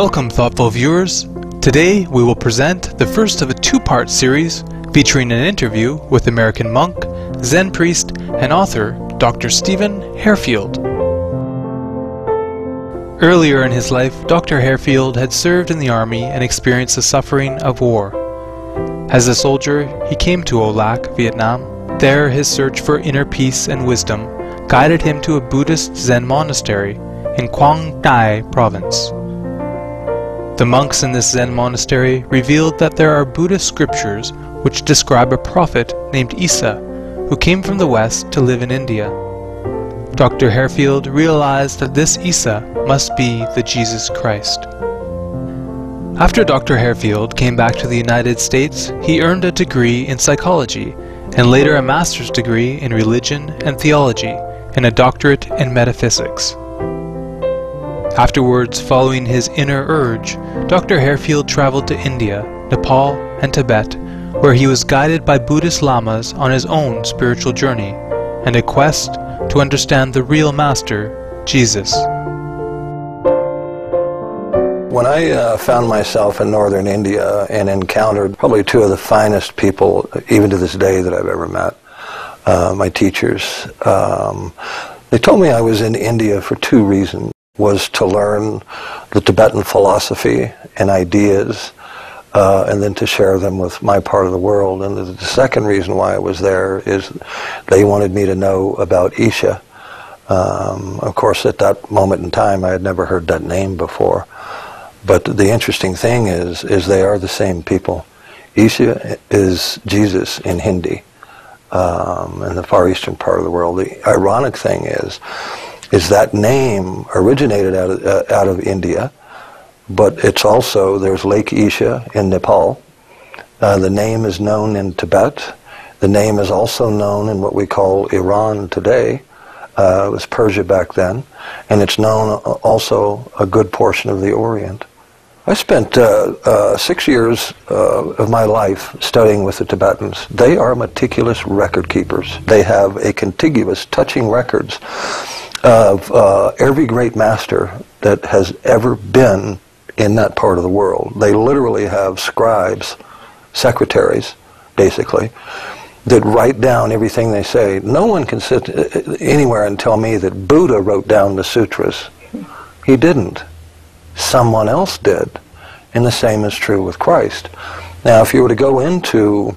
Welcome, thoughtful viewers. Today we will present the first of a two-part series featuring an interview with American monk, Zen priest, and author Dr. Stephen Hairfield. Earlier in his life, Dr. Hairfield had served in the army and experienced the suffering of war. As a soldier, he came to Olac, Vietnam. There, his search for inner peace and wisdom guided him to a Buddhist Zen monastery in Quang Dai province. The monks in this Zen monastery revealed that there are Buddhist scriptures which describe a prophet named Isa, who came from the West to live in India. Dr. Hairfield realized that this Isa must be the Jesus Christ. After Dr. Hairfield came back to the United States, he earned a degree in psychology and later a master's degree in religion and theology and a doctorate in metaphysics. Afterwards, following his inner urge, Dr. Hairfield traveled to India, Nepal, and Tibet, where he was guided by Buddhist lamas on his own spiritual journey and a quest to understand the real master, Jesus. When I found myself in northern India and encountered probably two of the finest people, even to this day, that I've ever met, my teachers, they told me I was in India for two reasons. Was to learn the Tibetan philosophy and ideas, and then to share them with my part of the world. And the second reason why I was there is they wanted me to know about Isha. Of course, at that moment in time, I had never heard that name before. But the interesting thing is they are the same people. Isha is Jesus in Hindi, in the far eastern part of the world. The ironic thing is that name originated out of India, but it's also, there's Lake Isha in Nepal. The name is known in Tibet. The name is also known in what we call Iran today. It was Persia back then, and it's known also a good portion of the Orient. I spent 6 years of my life studying with the Tibetans. They are meticulous record keepers. They have a contiguous, touching records of every great master that has ever been in that part of the world. They literally have scribes, secretaries, basically, that write down everything they say. No one can sit anywhere and tell me that Buddha wrote down the sutras. He didn't. Someone else did. And the same is true with Christ. Now, if you were to go into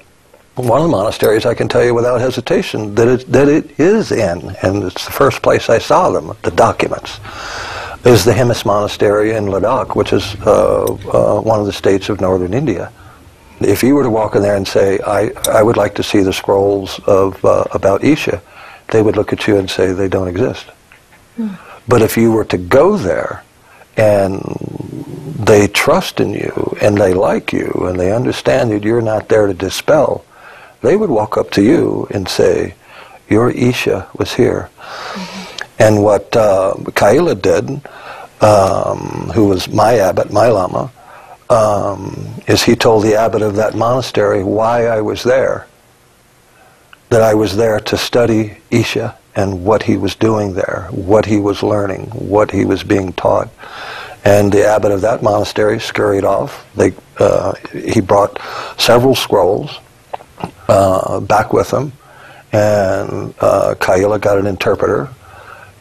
one of the monasteries, I can tell you without hesitation that it is in, and it's the first place I saw them, the documents, is the Hemis Monastery in Ladakh, which is one of the states of northern India. If you were to walk in there and say, I would like to see the scrolls of about Isha, they would look at you and say they don't exist. But if you were to go there and they trust in you and they like you and they understand that you're not there to dispel, they would walk up to you and say, your Isha was here. And what Kaila did, who was my abbot, my lama, is he told the abbot of that monastery why I was there. That I was there to study Isha and what he was doing there, what he was learning, what he was being taught. And the abbot of that monastery scurried off. He brought several scrolls back with him, and Kaila got an interpreter,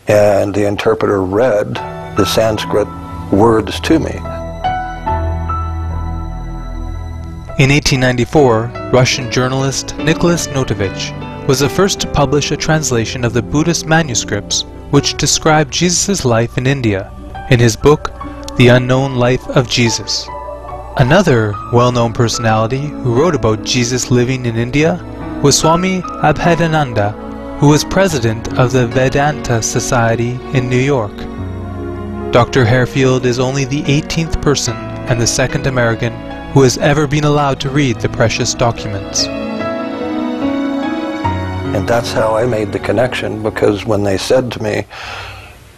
and the interpreter read the Sanskrit words to me. In 1894, Russian journalist Nicholas Notovich was the first to publish a translation of the Buddhist manuscripts which describe Jesus' life in India in his book, The Unknown Life of Jesus. Another well-known personality who wrote about Jesus living in India was Swami Abhedananda, who was president of the Vedanta Society in New York. Dr. Hairfield is only the 18th person and the second American who has ever been allowed to read the precious documents. And that's how I made the connection, because when they said to me,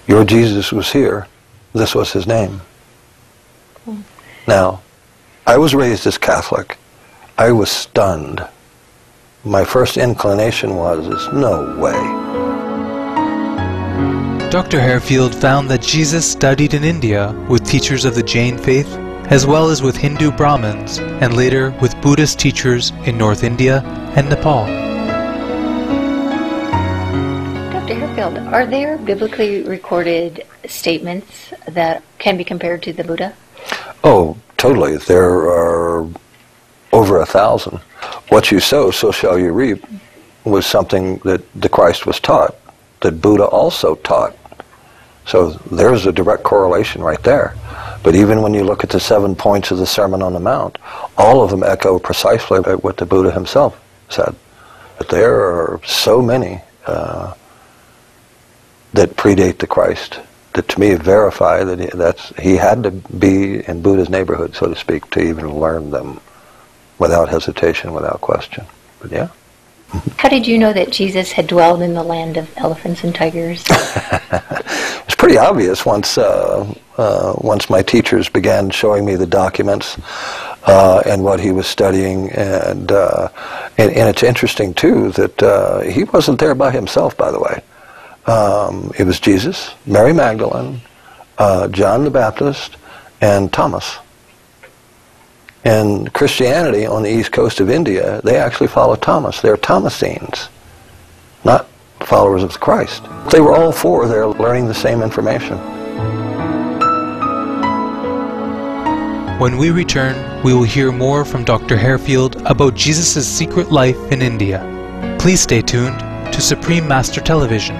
your Jesus was here, this was his name. Now, I was raised as Catholic. I was stunned. My first inclination was no way. Dr. Hairfield found that Jesus studied in India with teachers of the Jain faith, as well as with Hindu Brahmins, and later with Buddhist teachers in North India and Nepal. Dr. Hairfield, are there biblically recorded statements that can be compared to the Buddha? Oh, totally. There are over 1,000. What you sow, so shall you reap, was something that the Christ was taught, that Buddha also taught. So there's a direct correlation right there. But even when you look at the 7 points of the Sermon on the Mount, all of them echo precisely what the Buddha himself said. But there are so many that predate the Christ that to me verify that he had to be in Buddha's neighborhood, so to speak, to even learn them without hesitation, without question. But yeah. How did you know that Jesus had dwelled in the land of elephants and tigers? It's pretty obvious once my teachers began showing me the documents and what he was studying, and it's interesting too that he wasn't there by himself, by the way. It was Jesus, Mary Magdalene, John the Baptist, and Thomas. And Christianity on the east coast of India, they actually follow Thomas. They're Thomasines, not followers of Christ. They were all four there learning the same information. When we return, we will hear more from Dr. Hairfield about Jesus' secret life in India. Please stay tuned to Supreme Master Television.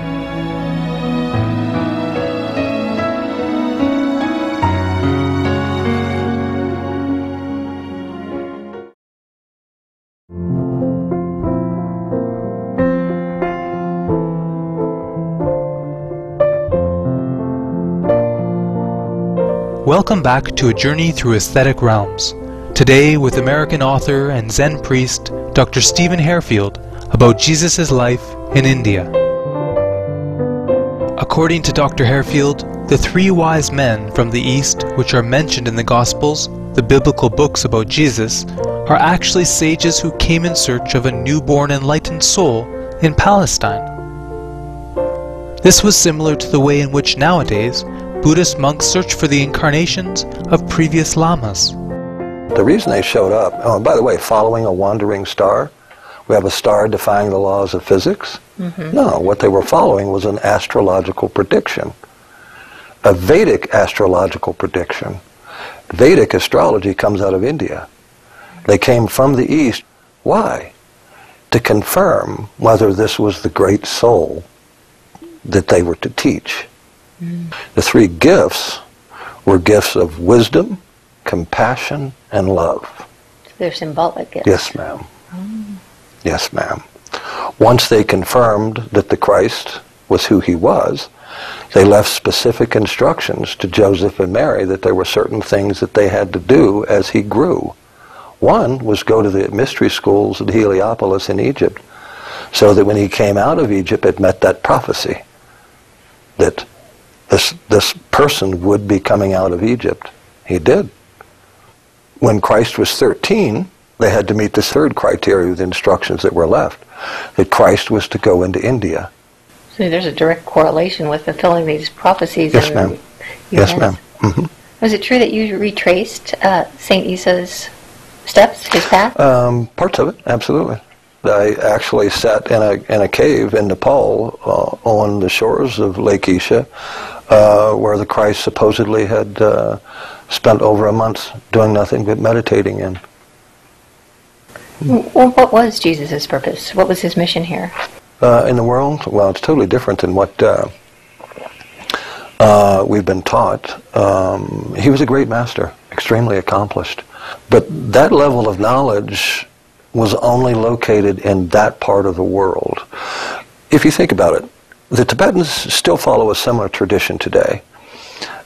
Welcome back to a journey through aesthetic realms. Today with American author and Zen priest Dr. Stephen Hairfield about Jesus' life in India. According to Dr. Hairfield, the three wise men from the East which are mentioned in the Gospels, the biblical books about Jesus, are actually sages who came in search of a newborn enlightened soul in Palestine. This was similar to the way in which nowadays Buddhist monks search for the incarnations of previous lamas. The reason they showed up, oh, and by the way, following a wandering star, we have a star defying the laws of physics. No, what they were following was an astrological prediction, a Vedic astrological prediction. Vedic astrology comes out of India. They came from the East. Why? To confirm whether this was the great soul that they were to teach. The three gifts were gifts of wisdom, compassion, and love. So they're symbolic gifts. Yes, ma'am. Yes, ma'am. Once they confirmed that the Christ was who he was, they left specific instructions to Joseph and Mary that there were certain things that they had to do as he grew. One was go to the mystery schools at Heliopolis in Egypt, so that when he came out of Egypt, it met that prophecy that this person would be coming out of Egypt. He did. When Christ was 13, they had to meet this third criteria with the instructions that were left, that Christ was to go into India. So there's a direct correlation with fulfilling these prophecies. Yes, ma'am. Yes, ma'am. Was it true that you retraced St. Isa's steps, his path? Parts of it, absolutely. I actually sat in a cave in Nepal on the shores of Lake Isha, where the Christ supposedly had spent over a month doing nothing but meditating in. Well, what was Jesus' purpose? What was his mission here? In the world? Well, it's totally different than what we've been taught. He was a great master, extremely accomplished. But that level of knowledge was only located in that part of the world. If you think about it, the Tibetans still follow a similar tradition today.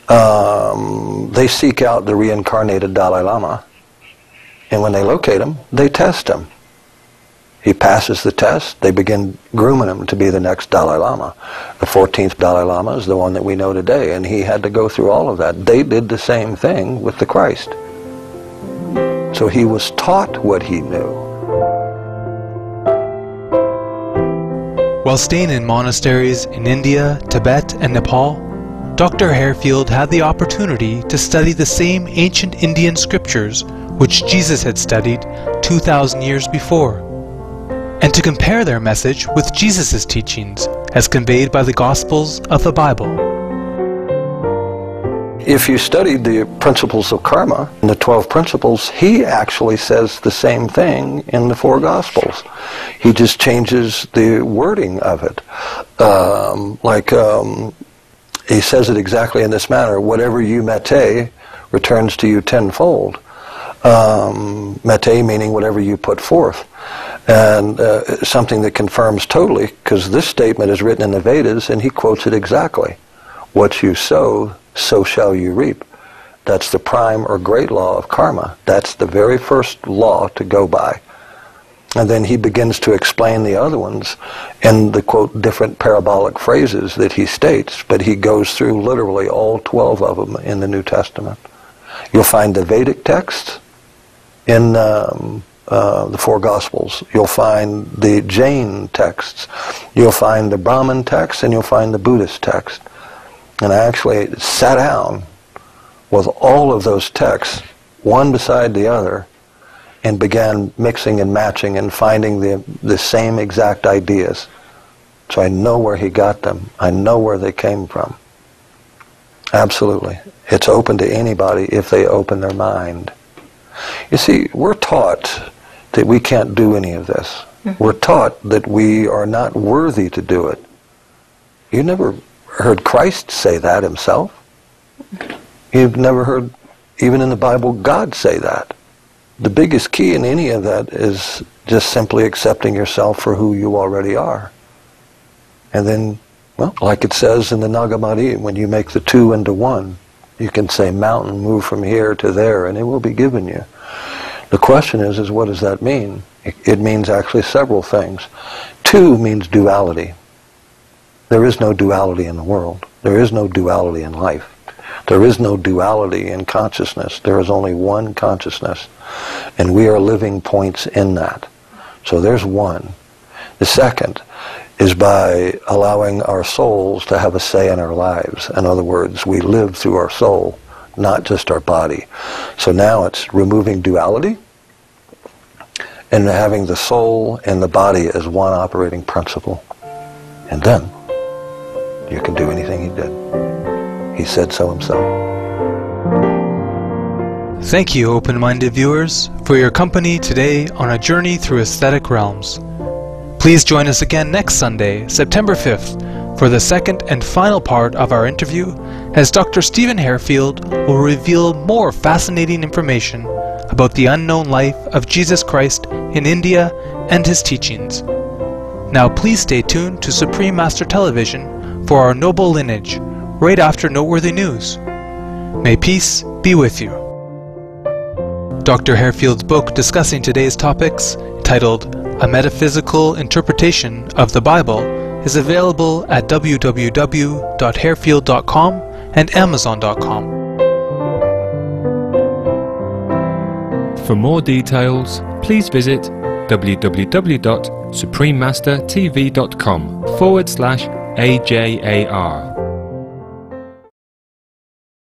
They seek out the reincarnated Dalai Lama, and when they locate him, they test him. He passes the test, they begin grooming him to be the next Dalai Lama. The 14th Dalai Lama is the one that we know today, and he had to go through all of that. They did the same thing with the Christ. So he was taught what he knew. While staying in monasteries in India, Tibet, and Nepal, Dr. Hairfield had the opportunity to study the same ancient Indian scriptures which Jesus had studied 2,000 years before, and to compare their message with Jesus' teachings as conveyed by the Gospels of the Bible. If you studied the principles of karma, in the 12 principles, he actually says the same thing in the 4 Gospels. He just changes the wording of it. He says it exactly in this manner: whatever you mete returns to you tenfold. Mete meaning whatever you put forth. And something that confirms totally, because this statement is written in the Vedas, and he quotes it exactly. What you sow, so shall you reap. That's the prime or great law of karma. That's the very first law to go by. And then he begins to explain the other ones in the, quote, different parabolic phrases that he states, but he goes through literally all 12 of them in the New Testament. You'll find the Vedic texts in the 4 Gospels. You'll find the Jain texts. You'll find the Brahmin texts, and you'll find the Buddhist text. And I actually sat down with all of those texts, one beside the other, and began mixing and matching and finding the same exact ideas. So I know where he got them. I know where they came from. Absolutely. It's open to anybody if they open their mind. You see, we're taught that we can't do any of this. Mm-hmm. We're taught that we are not worthy to do it. You never heard Christ say that himself. You've never heard, even in the Bible, God say that. The biggest key in any of that is just simply accepting yourself for who you already are. And then, well, like it says in the Nagamadi, when you make the 2 into 1, you can say, mountain, move from here to there, and it will be given you. The question is what does that mean? It means actually several things. 2 means duality. There is no duality in the world. There is no duality in life. There is no duality in consciousness. There is only one consciousness. And we are living points in that. So there's 1. The second is by allowing our souls to have a say in our lives. In other words, we live through our soul, not just our body. So now it's removing duality and having the soul and the body as one operating principle. And then you can do anything he did. He said so himself. Thank you, open-minded viewers, for your company today on a journey through aesthetic realms. Please join us again next Sunday, September 5th, for the second and final part of our interview, as Dr. Stephen Hairfield will reveal more fascinating information about the unknown life of Jesus Christ in India and his teachings. Now please stay tuned to Supreme Master Television for our noble lineage, right after noteworthy news. May peace be with you. Dr. Hairfield's book discussing today's topics, titled A Metaphysical Interpretation of the Bible, is available at www.hairfield.com and amazon.com. For more details, please visit www.suprememastertv.com/AJAR.